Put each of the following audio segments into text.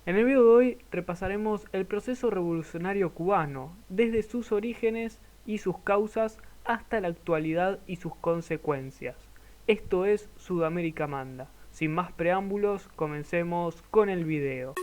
En el video de hoy repasaremos el proceso revolucionario cubano, desde sus orígenes y sus causas hasta la actualidad y sus consecuencias. Esto es Sudamérica Manda. Sin más preámbulos, comencemos con el video.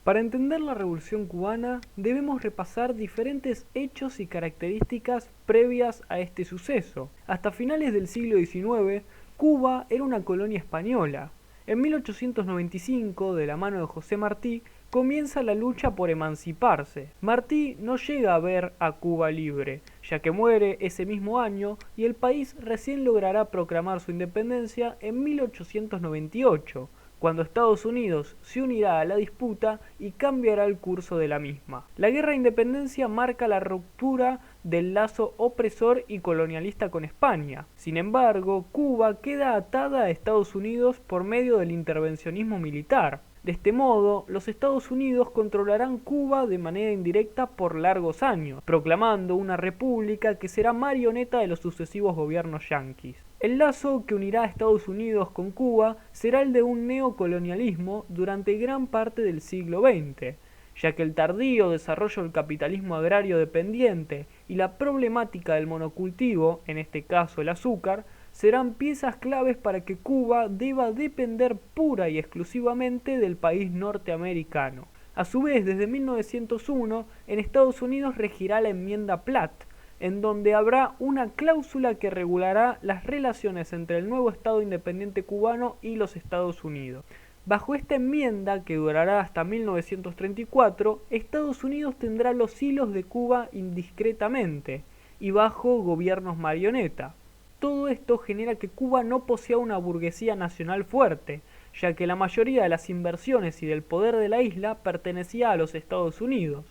Para entender la Revolución Cubana, debemos repasar diferentes hechos y características previas a este suceso. Hasta finales del siglo XIX, Cuba era una colonia española. En 1895, de la mano de José Martí, comienza la lucha por emanciparse. Martí no llega a ver a Cuba libre, ya que muere ese mismo año y el país recién logrará proclamar su independencia en 1898. Cuando Estados Unidos se unirá a la disputa y cambiará el curso de la misma. La guerra de independencia marca la ruptura del lazo opresor y colonialista con España. Sin embargo, Cuba queda atada a Estados Unidos por medio del intervencionismo militar. De este modo, los Estados Unidos controlarán Cuba de manera indirecta por largos años, proclamando una república que será marioneta de los sucesivos gobiernos yanquis. El lazo que unirá a Estados Unidos con Cuba será el de un neocolonialismo durante gran parte del siglo XX, ya que el tardío desarrollo del capitalismo agrario dependiente y la problemática del monocultivo, en este caso el azúcar, serán piezas claves para que Cuba deba depender pura y exclusivamente del país norteamericano. A su vez, desde 1901, en Estados Unidos regirá la enmienda Platt, en donde habrá una cláusula que regulará las relaciones entre el nuevo Estado independiente cubano y los Estados Unidos. Bajo esta enmienda, que durará hasta 1934, Estados Unidos tendrá los hilos de Cuba indiscretamente y bajo gobiernos marioneta. Todo esto genera que Cuba no posea una burguesía nacional fuerte, ya que la mayoría de las inversiones y del poder de la isla pertenecía a los Estados Unidos.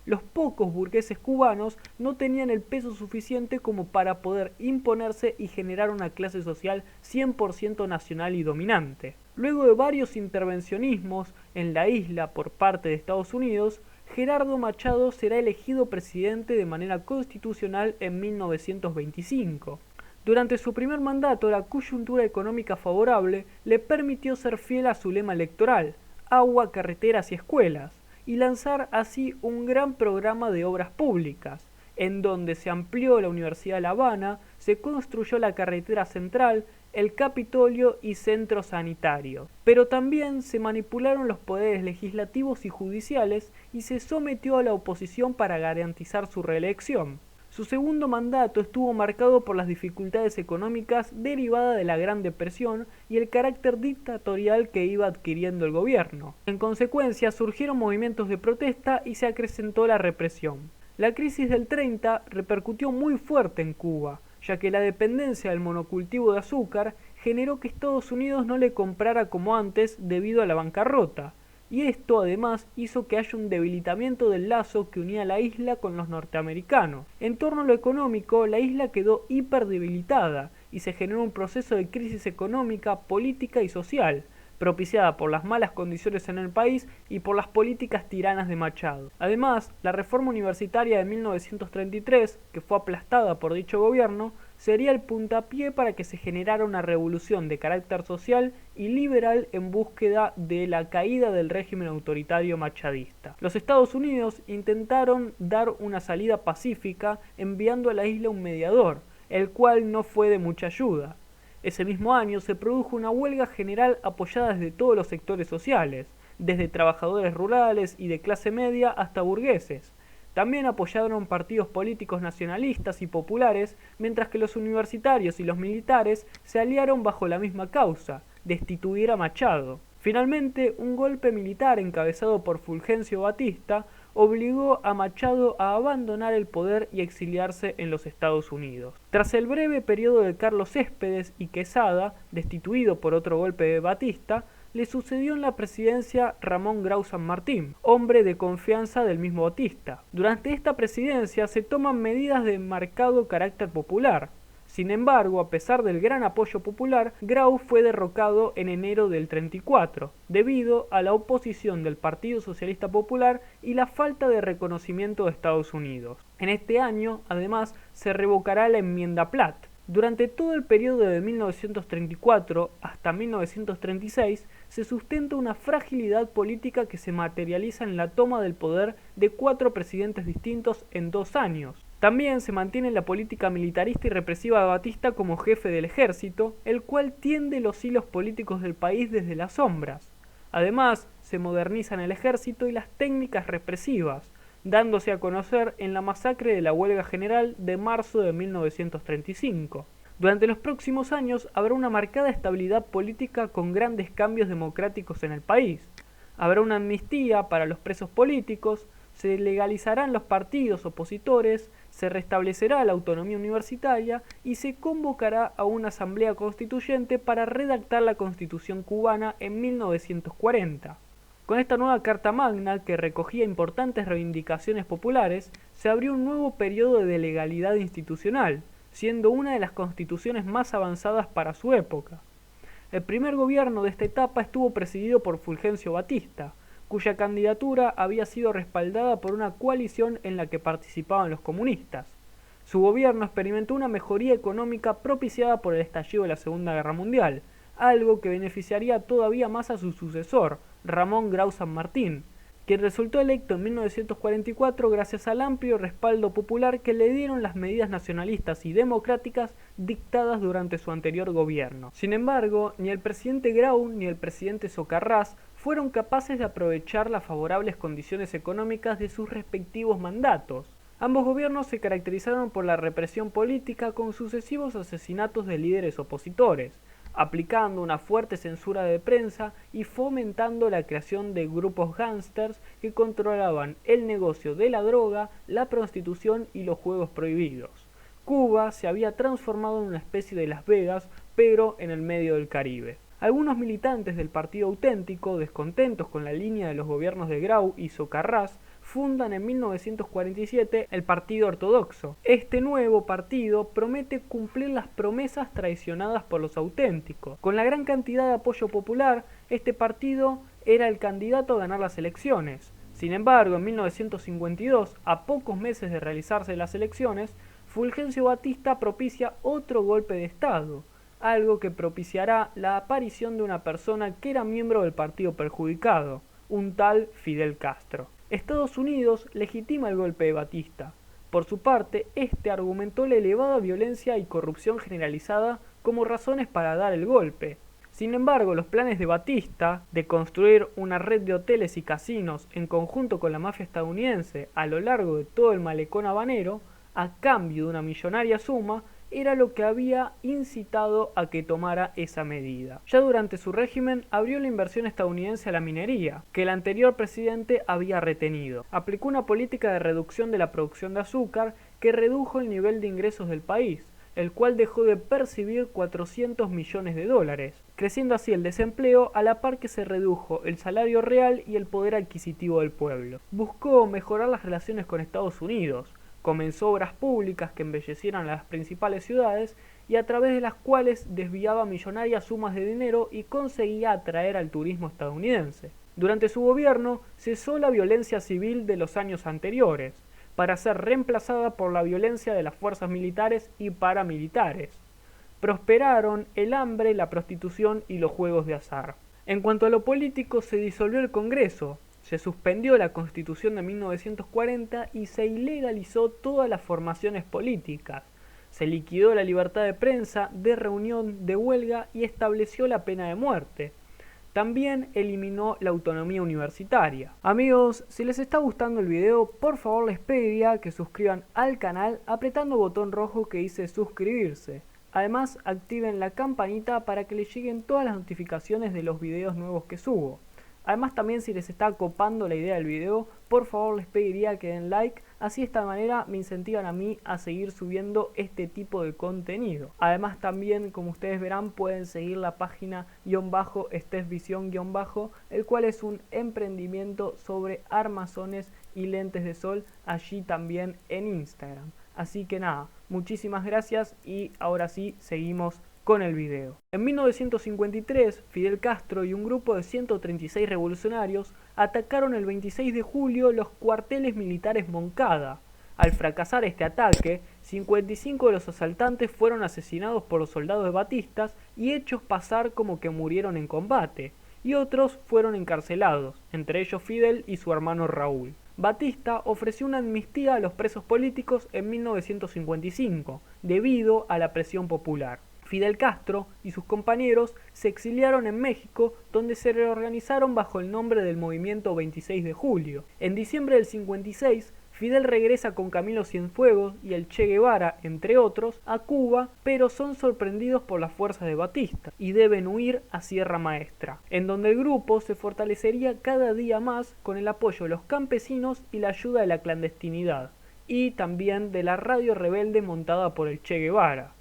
Los pocos burgueses cubanos no tenían el peso suficiente como para poder imponerse y generar una clase social 100% nacional y dominante. Luego de varios intervencionismos en la isla por parte de Estados Unidos, Gerardo Machado será elegido presidente de manera constitucional en 1925. Durante su primer mandato, la coyuntura económica favorable le permitió ser fiel a su lema electoral, agua, carreteras y escuelas, y lanzar así un gran programa de obras públicas, en donde se amplió la Universidad de La Habana, se construyó la carretera central, el Capitolio y centros sanitarios. Pero también se manipularon los poderes legislativos y judiciales y se sometió a la oposición para garantizar su reelección. Su segundo mandato estuvo marcado por las dificultades económicas derivadas de la Gran Depresión y el carácter dictatorial que iba adquiriendo el gobierno. En consecuencia, surgieron movimientos de protesta y se acrecentó la represión. La crisis del 30 repercutió muy fuerte en Cuba, ya que la dependencia del monocultivo de azúcar generó que Estados Unidos no le comprara como antes debido a la bancarrota. Y esto además hizo que haya un debilitamiento del lazo que unía la isla con los norteamericanos. En torno a lo económico, la isla quedó hiperdebilitada y se generó un proceso de crisis económica, política y social, propiciada por las malas condiciones en el país y por las políticas tiranas de Machado. Además, la reforma universitaria de 1933, que fue aplastada por dicho gobierno, sería el puntapié para que se generara una revolución de carácter social y liberal en búsqueda de la caída del régimen autoritario machadista. Los Estados Unidos intentaron dar una salida pacífica enviando a la isla un mediador, el cual no fue de mucha ayuda. Ese mismo año se produjo una huelga general apoyada desde todos los sectores sociales, desde trabajadores rurales y de clase media hasta burgueses. También apoyaron partidos políticos nacionalistas y populares, mientras que los universitarios y los militares se aliaron bajo la misma causa, destituir a Machado. Finalmente, un golpe militar encabezado por Fulgencio Batista obligó a Machado a abandonar el poder y exiliarse en los Estados Unidos. Tras el breve periodo de Carlos Céspedes y Quesada, destituido por otro golpe de Batista, le sucedió en la presidencia Ramón Grau San Martín, hombre de confianza del mismo Batista. Durante esta presidencia se toman medidas de marcado carácter popular. Sin embargo, a pesar del gran apoyo popular, Grau fue derrocado en enero del 34, debido a la oposición del Partido Socialista Popular y la falta de reconocimiento de Estados Unidos. En este año, además, se revocará la enmienda Platt. Durante todo el periodo de 1934 hasta 1936 se sustenta una fragilidad política que se materializa en la toma del poder de 4 presidentes distintos en 2 años. También se mantiene la política militarista y represiva de Batista como jefe del ejército, el cual tiende los hilos políticos del país desde las sombras. Además, se modernizan el ejército y las técnicas represivas, dándose a conocer en la masacre de la huelga general de marzo de 1935. Durante los próximos años habrá una marcada estabilidad política con grandes cambios democráticos en el país. Habrá una amnistía para los presos políticos, se legalizarán los partidos opositores, se restablecerá la autonomía universitaria y se convocará a una asamblea constituyente para redactar la Constitución cubana en 1940. Con esta nueva Carta Magna, que recogía importantes reivindicaciones populares, se abrió un nuevo periodo de legalidad institucional, siendo una de las constituciones más avanzadas para su época. El primer gobierno de esta etapa estuvo presidido por Fulgencio Batista, cuya candidatura había sido respaldada por una coalición en la que participaban los comunistas. Su gobierno experimentó una mejoría económica propiciada por el estallido de la Segunda Guerra Mundial, algo que beneficiaría todavía más a su sucesor, Ramón Grau San Martín, quien resultó electo en 1944 gracias al amplio respaldo popular que le dieron las medidas nacionalistas y democráticas dictadas durante su anterior gobierno. Sin embargo, ni el presidente Grau ni el presidente Socarrás fueron capaces de aprovechar las favorables condiciones económicas de sus respectivos mandatos. Ambos gobiernos se caracterizaron por la represión política con sucesivos asesinatos de líderes opositores, aplicando una fuerte censura de prensa y fomentando la creación de grupos gángsters que controlaban el negocio de la droga, la prostitución y los juegos prohibidos. Cuba se había transformado en una especie de Las Vegas, pero en el medio del Caribe. Algunos militantes del Partido Auténtico, descontentos con la línea de los gobiernos de Grau y Socarrás, fundan en 1947 el Partido Ortodoxo. Este nuevo partido promete cumplir las promesas traicionadas por los auténticos. Con la gran cantidad de apoyo popular, este partido era el candidato a ganar las elecciones. Sin embargo, en 1952, a pocos meses de realizarse las elecciones, Fulgencio Batista propicia otro golpe de Estado, algo que propiciará la aparición de una persona que era miembro del partido perjudicado, un tal Fidel Castro. Estados Unidos legitima el golpe de Batista. Por su parte, este argumentó la elevada violencia y corrupción generalizada como razones para dar el golpe. Sin embargo, los planes de Batista de construir una red de hoteles y casinos en conjunto con la mafia estadounidense a lo largo de todo el malecón habanero, a cambio de una millonaria suma, era lo que había incitado a que tomara esa medida. Ya durante su régimen abrió la inversión estadounidense a la minería, que el anterior presidente había retenido. Aplicó una política de reducción de la producción de azúcar que redujo el nivel de ingresos del país, el cual dejó de percibir 400 millones de dólares, creciendo así el desempleo a la par que se redujo el salario real y el poder adquisitivo del pueblo. Buscó mejorar las relaciones con Estados Unidos, comenzó obras públicas que embellecieran las principales ciudades y a través de las cuales desviaba millonarias sumas de dinero y conseguía atraer al turismo estadounidense. Durante su gobierno cesó la violencia civil de los años anteriores, para ser reemplazada por la violencia de las fuerzas militares y paramilitares. Prosperaron el hambre, la prostitución y los juegos de azar. En cuanto a lo político, se disolvió el Congreso, se suspendió la Constitución de 1940 y se ilegalizó todas las formaciones políticas. Se liquidó la libertad de prensa, de reunión, de huelga y estableció la pena de muerte. También eliminó la autonomía universitaria. Amigos, si les está gustando el video, por favor les pediría que suscriban al canal apretando el botón rojo que dice suscribirse. Además, activen la campanita para que les lleguen todas las notificaciones de los videos nuevos que subo. Además, también si les está copando la idea del video, por favor les pediría que den like, así de esta manera me incentivan a mí a seguir subiendo este tipo de contenido. Además también, como ustedes verán, pueden seguir la página _StefVision_, el cual es un emprendimiento sobre armazones y lentes de sol, allí también en Instagram. Así que nada, muchísimas gracias y ahora sí seguimos con el video. En 1953, Fidel Castro y un grupo de 136 revolucionarios atacaron el 26 de julio los cuarteles militares Moncada. Al fracasar este ataque, 55 de los asaltantes fueron asesinados por los soldados de Batista y hechos pasar como que murieron en combate, y otros fueron encarcelados, entre ellos Fidel y su hermano Raúl. Batista ofreció una amnistía a los presos políticos en 1955, debido a la presión popular. Fidel Castro y sus compañeros se exiliaron en México, donde se reorganizaron bajo el nombre del Movimiento 26 de Julio. En diciembre del 56, Fidel regresa con Camilo Cienfuegos y el Che Guevara, entre otros, a Cuba, pero son sorprendidos por las fuerzas de Batista y deben huir a Sierra Maestra, en donde el grupo se fortalecería cada día más con el apoyo de los campesinos y la ayuda de la clandestinidad, y también de la radio rebelde montada por el Che Guevara.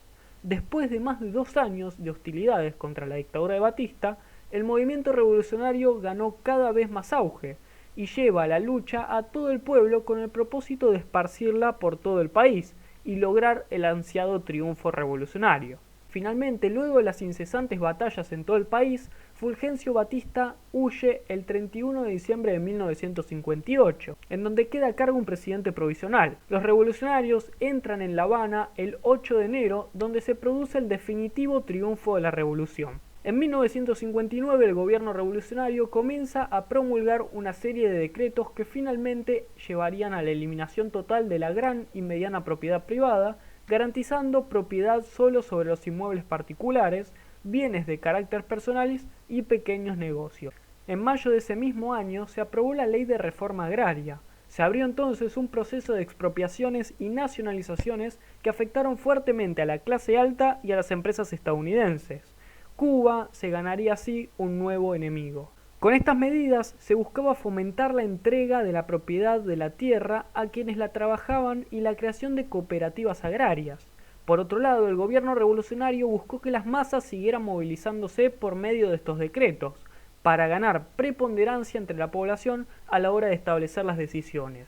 Después de más de 2 años de hostilidades contra la dictadura de Batista, el movimiento revolucionario ganó cada vez más auge y lleva la lucha a todo el pueblo con el propósito de esparcirla por todo el país y lograr el ansiado triunfo revolucionario. Finalmente, luego de las incesantes batallas en todo el país, Fulgencio Batista huye el 31 de diciembre de 1958, en donde queda a cargo un presidente provisional. Los revolucionarios entran en La Habana el 8 de enero, donde se produce el definitivo triunfo de la revolución. En 1959 el gobierno revolucionario comienza a promulgar una serie de decretos que finalmente llevarían a la eliminación total de la gran y mediana propiedad privada, garantizando propiedad solo sobre los inmuebles particulares, bienes de carácter personales y pequeños negocios. En mayo de ese mismo año se aprobó la Ley de Reforma Agraria. Se abrió entonces un proceso de expropiaciones y nacionalizaciones que afectaron fuertemente a la clase alta y a las empresas estadounidenses. Cuba se ganaría así un nuevo enemigo. Con estas medidas se buscaba fomentar la entrega de la propiedad de la tierra a quienes la trabajaban y la creación de cooperativas agrarias. Por otro lado, el gobierno revolucionario buscó que las masas siguieran movilizándose por medio de estos decretos, para ganar preponderancia entre la población a la hora de establecer las decisiones.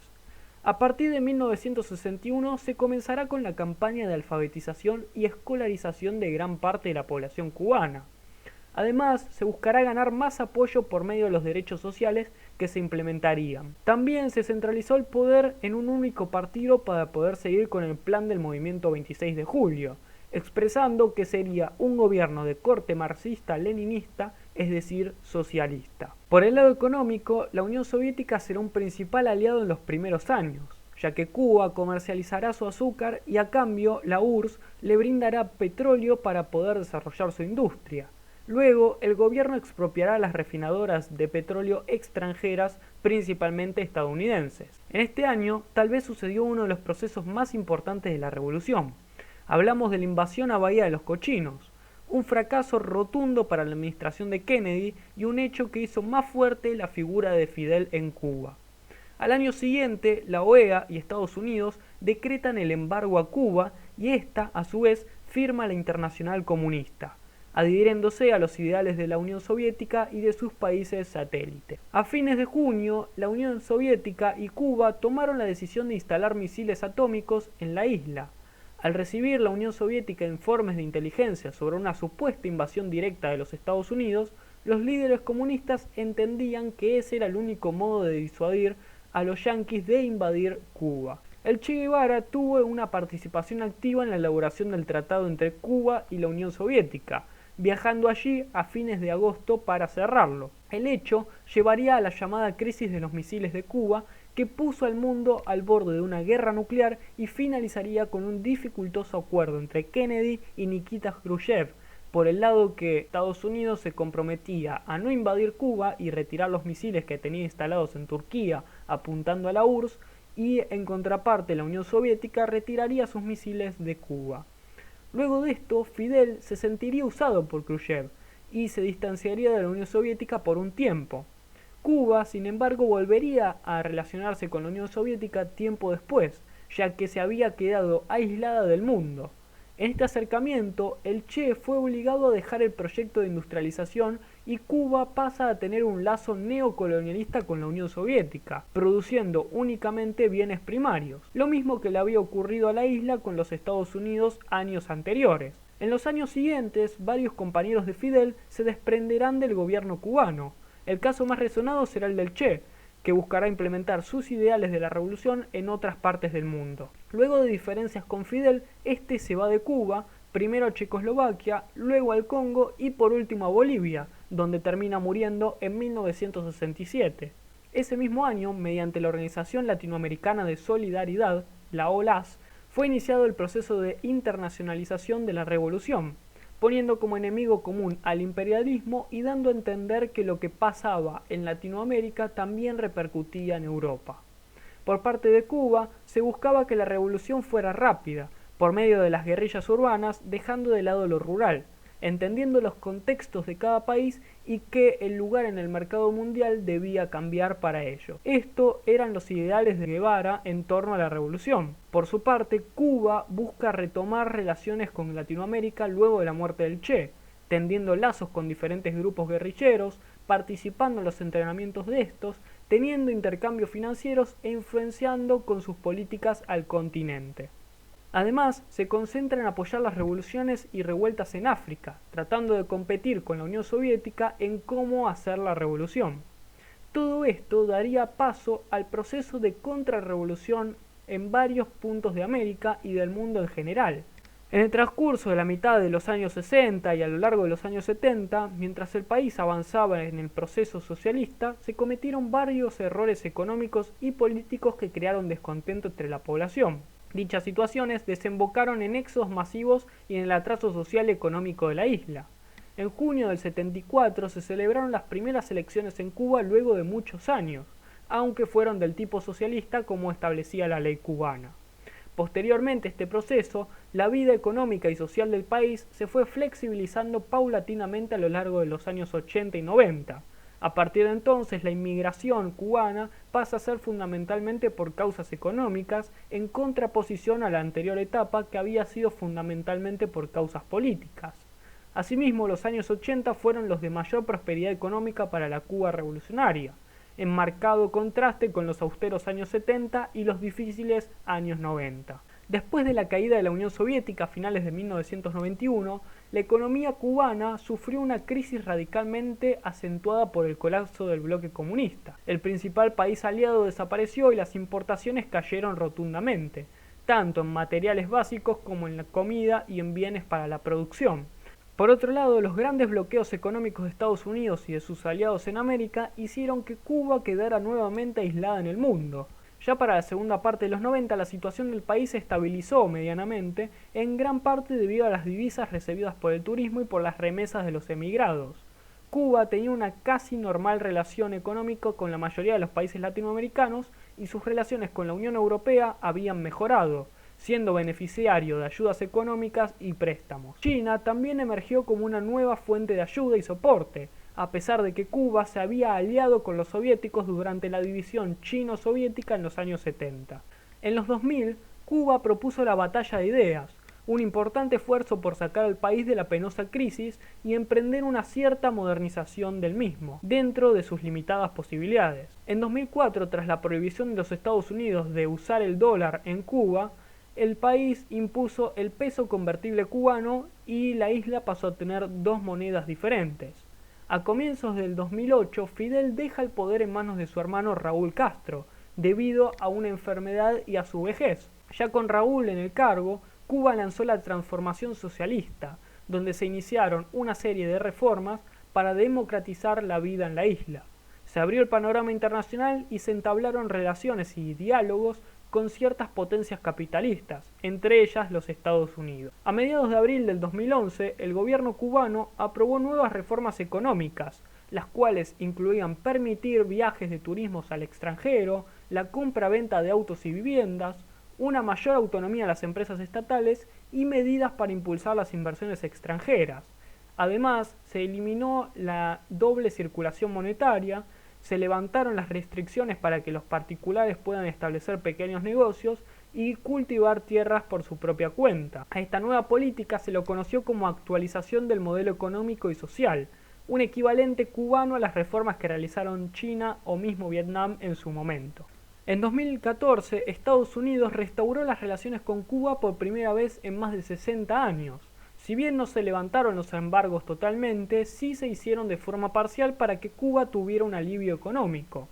A partir de 1961 se comenzará con la campaña de alfabetización y escolarización de gran parte de la población cubana. Además, se buscará ganar más apoyo por medio de los derechos sociales que se implementarían. También se centralizó el poder en un único partido para poder seguir con el plan del movimiento 26 de julio, expresando que sería un gobierno de corte marxista-leninista, es decir, socialista. Por el lado económico, la Unión Soviética será un principal aliado en los primeros años, ya que Cuba comercializará su azúcar y a cambio la URSS le brindará petróleo para poder desarrollar su industria. Luego, el gobierno expropiará las refinadoras de petróleo extranjeras, principalmente estadounidenses. En este año, tal vez sucedió uno de los procesos más importantes de la revolución. Hablamos de la invasión a Bahía de los Cochinos, un fracaso rotundo para la administración de Kennedy y un hecho que hizo más fuerte la figura de Fidel en Cuba. Al año siguiente, la OEA y Estados Unidos decretan el embargo a Cuba y esta, a su vez, firma la Internacional Comunista, adhiriéndose a los ideales de la Unión Soviética y de sus países satélites. A fines de junio, la Unión Soviética y Cuba tomaron la decisión de instalar misiles atómicos en la isla. Al recibir la Unión Soviética informes de inteligencia sobre una supuesta invasión directa de los Estados Unidos, los líderes comunistas entendían que ese era el único modo de disuadir a los yanquis de invadir Cuba. El Che Guevara tuvo una participación activa en la elaboración del tratado entre Cuba y la Unión Soviética, viajando allí a fines de agosto para cerrarlo. El hecho llevaría a la llamada crisis de los misiles de Cuba, que puso al mundo al borde de una guerra nuclear y finalizaría con un dificultoso acuerdo entre Kennedy y Nikita Khrushchev, por el lado que Estados Unidos se comprometía a no invadir Cuba y retirar los misiles que tenía instalados en Turquía apuntando a la URSS, y en contraparte la Unión Soviética retiraría sus misiles de Cuba. Luego de esto, Fidel se sentiría usado por Khrushchev y se distanciaría de la Unión Soviética por un tiempo. Cuba, sin embargo, volvería a relacionarse con la Unión Soviética tiempo después, ya que se había quedado aislada del mundo. En este acercamiento, el Che fue obligado a dejar el proyecto de industrialización y Cuba pasa a tener un lazo neocolonialista con la Unión Soviética, produciendo únicamente bienes primarios, lo mismo que le había ocurrido a la isla con los Estados Unidos años anteriores. En los años siguientes, varios compañeros de Fidel se desprenderán del gobierno cubano. El caso más resonado será el del Che, que buscará implementar sus ideales de la revolución en otras partes del mundo. Luego de diferencias con Fidel, este se va de Cuba, primero a Checoslovaquia, luego al Congo y por último a Bolivia, donde termina muriendo en 1967. Ese mismo año, mediante la Organización Latinoamericana de Solidaridad, la OLAS, fue iniciado el proceso de internacionalización de la revolución, poniendo como enemigo común al imperialismo y dando a entender que lo que pasaba en Latinoamérica también repercutía en Europa. Por parte de Cuba, se buscaba que la revolución fuera rápida, por medio de las guerrillas urbanas, dejando de lado lo rural, entendiendo los contextos de cada país y que el lugar en el mercado mundial debía cambiar para ello. Esto eran los ideales de Guevara en torno a la revolución. Por su parte, Cuba busca retomar relaciones con Latinoamérica luego de la muerte del Che, tendiendo lazos con diferentes grupos guerrilleros, participando en los entrenamientos de estos, teniendo intercambios financieros e influenciando con sus políticas al continente. Además, se concentra en apoyar las revoluciones y revueltas en África, tratando de competir con la Unión Soviética en cómo hacer la revolución. Todo esto daría paso al proceso de contrarrevolución en varios puntos de América y del mundo en general. En el transcurso de la mitad de los años 60 y a lo largo de los años 70, mientras el país avanzaba en el proceso socialista, se cometieron varios errores económicos y políticos que crearon descontento entre la población. Dichas situaciones desembocaron en éxodos masivos y en el atraso social y económico de la isla. En junio del 74 se celebraron las primeras elecciones en Cuba luego de muchos años, aunque fueron del tipo socialista como establecía la ley cubana. Posteriormente a este proceso, la vida económica y social del país se fue flexibilizando paulatinamente a lo largo de los años 80 y 90. A partir de entonces, la inmigración cubana pasa a ser fundamentalmente por causas económicas, en contraposición a la anterior etapa que había sido fundamentalmente por causas políticas. Asimismo, los años 80 fueron los de mayor prosperidad económica para la Cuba revolucionaria, en marcado contraste con los austeros años 70 y los difíciles años 90. Después de la caída de la Unión Soviética a finales de 1991, la economía cubana sufrió una crisis radicalmente acentuada por el colapso del bloque comunista. El principal país aliado desapareció y las importaciones cayeron rotundamente, tanto en materiales básicos como en la comida y en bienes para la producción. Por otro lado, los grandes bloqueos económicos de Estados Unidos y de sus aliados en América hicieron que Cuba quedara nuevamente aislada en el mundo. Ya para la segunda parte de los 90 la situación del país se estabilizó medianamente, en gran parte debido a las divisas recibidas por el turismo y por las remesas de los emigrados. Cuba tenía una casi normal relación económica con la mayoría de los países latinoamericanos y sus relaciones con la Unión Europea habían mejorado, siendo beneficiario de ayudas económicas y préstamos. China también emergió como una nueva fuente de ayuda y soporte, a pesar de que Cuba se había aliado con los soviéticos durante la división chino-soviética en los años 70. En los 2000, Cuba propuso la Batalla de Ideas, un importante esfuerzo por sacar al país de la penosa crisis y emprender una cierta modernización del mismo, dentro de sus limitadas posibilidades. En 2004, tras la prohibición de los Estados Unidos de usar el dólar en Cuba, el país impuso el peso convertible cubano y la isla pasó a tener dos monedas diferentes. A comienzos del 2008, Fidel deja el poder en manos de su hermano Raúl Castro, debido a una enfermedad y a su vejez. Ya con Raúl en el cargo, Cuba lanzó la transformación socialista, donde se iniciaron una serie de reformas para democratizar la vida en la isla. Se abrió el panorama internacional y se entablaron relaciones y diálogos con ciertas potencias capitalistas, entre ellas los Estados Unidos. A mediados de abril del 2011, el gobierno cubano aprobó nuevas reformas económicas, las cuales incluían permitir viajes de turismos al extranjero, la compra-venta de autos y viviendas, una mayor autonomía a las empresas estatales y medidas para impulsar las inversiones extranjeras. Además, se eliminó la doble circulación monetaria, se levantaron las restricciones para que los particulares puedan establecer pequeños negocios y cultivar tierras por su propia cuenta. A esta nueva política se lo conoció como actualización del modelo económico y social, un equivalente cubano a las reformas que realizaron China o mismo Vietnam en su momento. En 2014, Estados Unidos restauró las relaciones con Cuba por primera vez en más de 60 años. Si bien no se levantaron los embargos totalmente, sí se hicieron de forma parcial para que Cuba tuviera un alivio económico.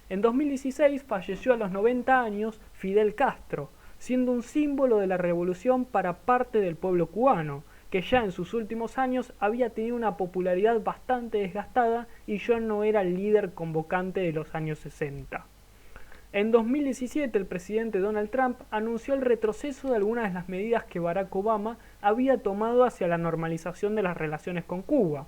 En 2016 falleció a los 90 años Fidel Castro, siendo un símbolo de la revolución para parte del pueblo cubano, que ya en sus últimos años había tenido una popularidad bastante desgastada y ya no era el líder convocante de los años 60. En 2017 el presidente Donald Trump anunció el retroceso de algunas de las medidas que Barack Obama había tomado hacia la normalización de las relaciones con Cuba.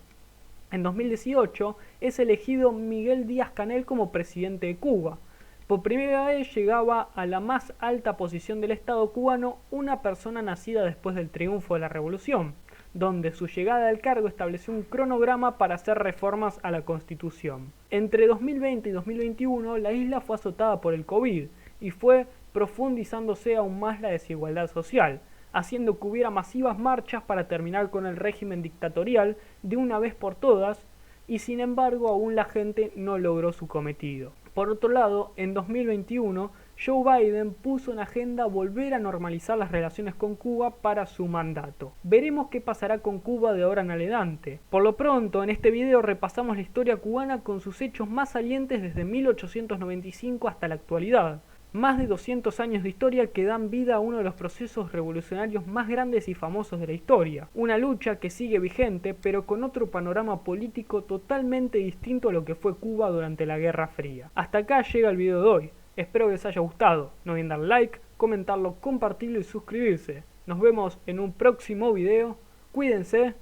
En 2018 es elegido Miguel Díaz-Canel como presidente de Cuba. Por primera vez llegaba a la más alta posición del Estado cubano una persona nacida después del triunfo de la Revolución, donde su llegada al cargo estableció un cronograma para hacer reformas a la Constitución. Entre 2020 y 2021 la isla fue azotada por el COVID y fue profundizándose aún más la desigualdad social, haciendo que hubiera masivas marchas para terminar con el régimen dictatorial de una vez por todas, y sin embargo aún la gente no logró su cometido. Por otro lado, en 2021, Joe Biden puso en agenda volver a normalizar las relaciones con Cuba para su mandato. Veremos qué pasará con Cuba de ahora en adelante. Por lo pronto, en este video repasamos la historia cubana con sus hechos más salientes desde 1895 hasta la actualidad. Más de 200 años de historia que dan vida a uno de los procesos revolucionarios más grandes y famosos de la historia. Una lucha que sigue vigente, pero con otro panorama político totalmente distinto a lo que fue Cuba durante la Guerra Fría. Hasta acá llega el video de hoy. Espero que les haya gustado. No olviden dar like, comentarlo, compartirlo y suscribirse. Nos vemos en un próximo video. Cuídense.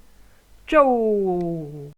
¡Chau!